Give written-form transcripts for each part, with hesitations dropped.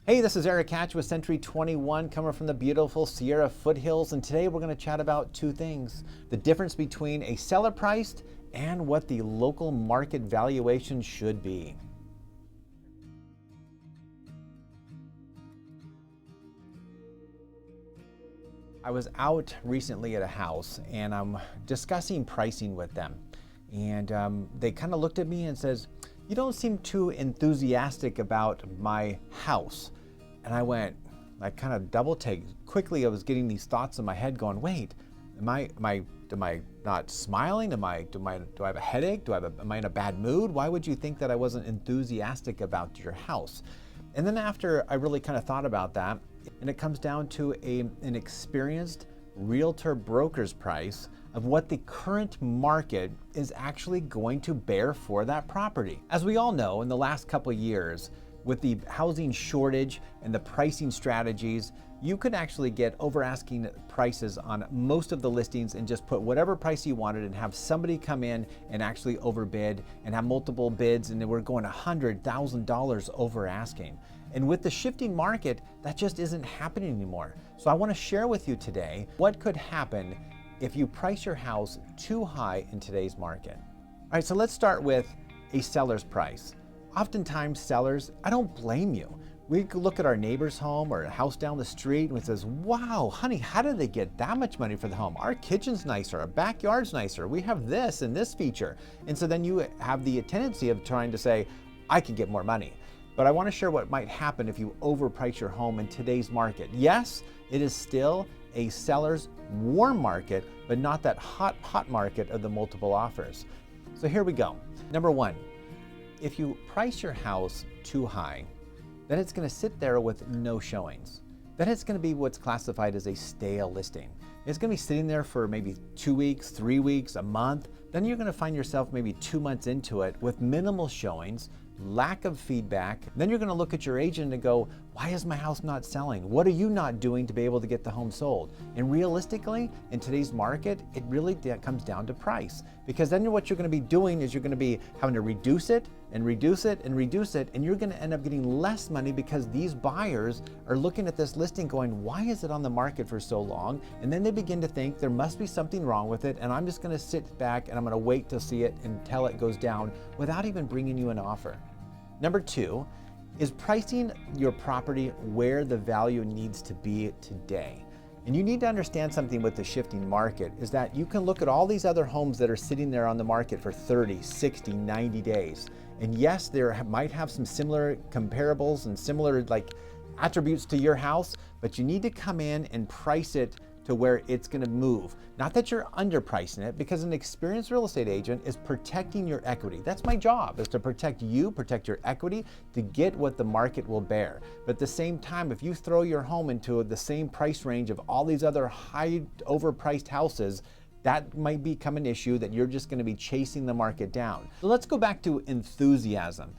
Hey, this is Eric Hatch with Century 21 coming from the beautiful Sierra foothills, and today we're going to chat about two things: the difference between a seller priced and what the local market valuation should be. I was out recently at a house and I'm discussing pricing with them, and they kind of looked at me and says, "You don't seem too enthusiastic about my house." And I kind of double take. Quickly, I was getting these thoughts in my head going, wait, am I not smiling? Do I have a headache? Am I in a bad mood? Why would you think that I wasn't enthusiastic about your house? And then after I really kind of thought about that, and it comes down to an experienced realtor broker's price of what the current market is actually going to bear for that property. As we all know, in the last couple of years, with the housing shortage and the pricing strategies, you could actually get over asking prices on most of the listings and just put whatever price you wanted and have somebody come in and actually overbid and have multiple bids, and we're going $100,000 over asking. And with the shifting market, that just isn't happening anymore. So I want to share with you today what could happen if you price your house too high in today's market. All right, so let's start with a seller's price. Oftentimes sellers, I don't blame you. We look at our neighbor's home or a house down the street and we says, wow, honey, how did they get that much money for the home? Our kitchen's nicer, our backyard's nicer, we have this and this feature. And so then you have the tendency of trying to say, I can get more money. But I want to share what might happen if you overprice your home in today's market. Yes, it is still a seller's warm market, but not that hot market of the multiple offers. So here we go. Number one, if you price your house too high, then it's going to sit there with no showings. Then it's going to be what's classified as a stale listing. It's going to be sitting there for maybe 2 weeks, 3 weeks, a month. Then you're going to find yourself maybe 2 months into it with minimal showings, lack of feedback. Then you're going to look at your agent and go, why is my house not selling? What are you not doing to be able to get the home sold? And realistically, in today's market, it really comes down to price. Because then what you're going to be doing is you're going to be having to reduce it and reduce it and reduce it, and you're going to end up getting less money because these buyers are looking at this listing going, why is it on the market for so long? And then they begin to think there must be something wrong with it, and I'm just going to sit back and I'm going to wait to see it until it goes down without even bringing you an offer. Number two is pricing your property where the value needs to be today. And you need to understand something with the shifting market is that you can look at all these other homes that are sitting there on the market for 30, 60, 90 days. And yes, there might have some similar comparables and similar attributes to your house, but you need to come in and price it to where it's going to move. Not that you're underpricing it, because an experienced real estate agent is protecting your equity. That's my job, is to protect you, protect your equity, to get what the market will bear. But at the same time, if you throw your home into the same price range of all these other high overpriced houses, that might become an issue that you're just going to be chasing the market down. So let's go back to enthusiasm.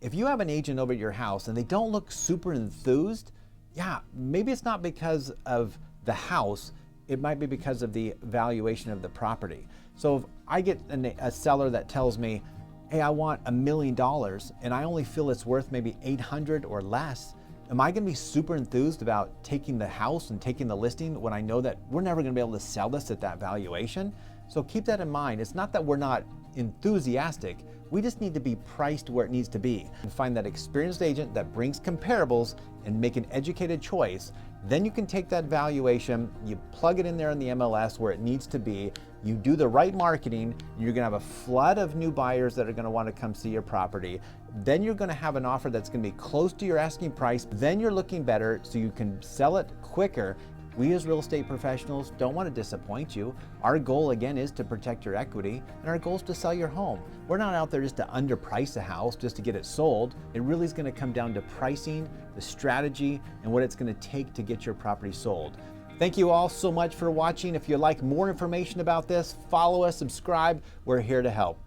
If you have an agent over at your house and they don't look super enthused, yeah, maybe it's not because of the house, it might be because of the valuation of the property. So if I get a seller that tells me, hey, I want $1 million and I only feel it's worth maybe 800 or less, am I going to be super enthused about taking the house and taking the listing when I know that we're never going to be able to sell this at that valuation? So keep that in mind. It's not that we're not enthusiastic, we just need to be priced where it needs to be and find that experienced agent that brings comparables and make an educated choice. Then you can take that valuation, you plug it in there in the MLS where it needs to be, you do the right marketing, and you're going to have a flood of new buyers that are going to want to come see your property. Then you're going to have an offer that's going to be close to your asking price. Then you're looking better so you can sell it quicker. We as real estate professionals don't want to disappoint you. Our goal again is to protect your equity, and our goal is to sell your home. We're not out there just to underprice a house just to get it sold. It really is going to come down to pricing, the strategy, and what it's going to take to get your property sold. Thank you all so much for watching. If you'd like more information about this, follow us, subscribe. We're here to help.